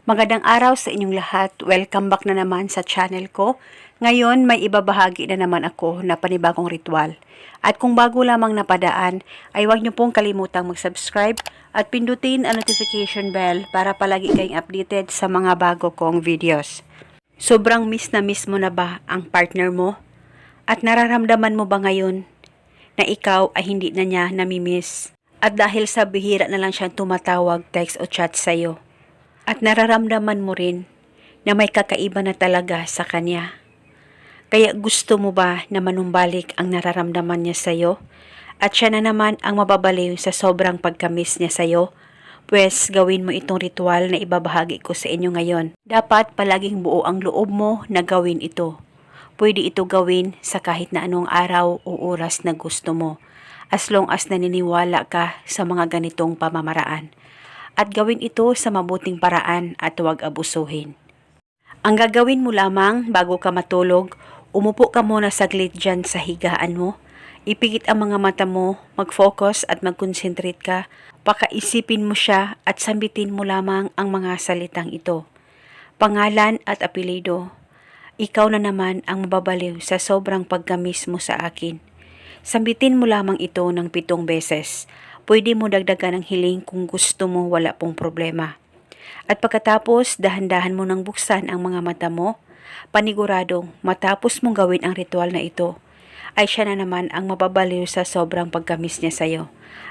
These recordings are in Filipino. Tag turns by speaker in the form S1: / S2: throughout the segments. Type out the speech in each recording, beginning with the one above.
S1: Magandang araw sa inyong lahat. Welcome back na naman sa channel ko. Ngayon, may ibabahagi na naman ako na panibagong ritual. At kung bago lamang napadaan, ay huwag niyo pong kalimutang mag-subscribe at pindutin ang notification bell para palagi kayong updated sa mga bago kong videos. Sobrang miss mo na ba ang partner mo? At nararamdaman mo ba ngayon na ikaw ay hindi na niya namimiss? At dahil sa bihira na lang siyang tumatawag, text o chat sa'yo. At nararamdaman mo rin na may kakaiba na talaga sa kanya. Kaya gusto mo ba na manumbalik ang nararamdaman niya sa'yo? At siya na naman ang mababaliw sa sobrang pagkamiss niya sa'yo? Pwes gawin mo itong ritual na ibabahagi ko sa inyo ngayon. Dapat palaging buo ang loob mo na gawin ito. Pwede ito gawin sa kahit na anong araw o oras na gusto mo. As long as naniniwala ka sa mga ganitong pamamaraan. At gawin ito sa mabuting paraan at huwag abusuhin. Ang gagawin mo lamang bago ka matulog, umupo ka muna saglit dyan sa higaan mo. Ipikit ang mga mata mo, mag-focus at mag-concentrate ka. Pakaisipin mo siya at sambitin mo lamang ang mga salitang ito. Pangalan at apelido. Ikaw na naman ang mababaliw sa sobrang pagkamis mo sa akin. Sambitin mo lamang ito ng 7 beses. Pwede mo dagdagan ang hiling kung gusto mo, wala pong problema. At pagkatapos, dahan-dahan mo nang buksan ang mga mata mo, paniguradong matapos mong gawin ang ritual na ito, ay siya na naman ang mababaliw sa sobrang pagkamis niya sa'yo.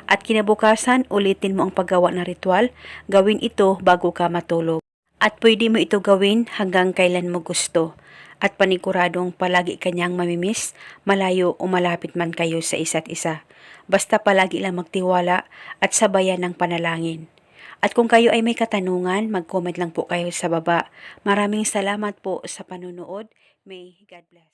S1: At kinabukasan, ulitin mo ang paggawa ng ritual, gawin ito bago ka matulog. At pwede mo ito gawin hanggang kailan mo gusto. At paniguradong palagi kanyang mamimiss, malayo o malapit man kayo sa isa't isa. Basta palagi lang magtiwala at sabayan ng panalangin. At kung kayo ay may katanungan, mag-comment lang po kayo sa baba. Maraming salamat po sa panunood. May God bless.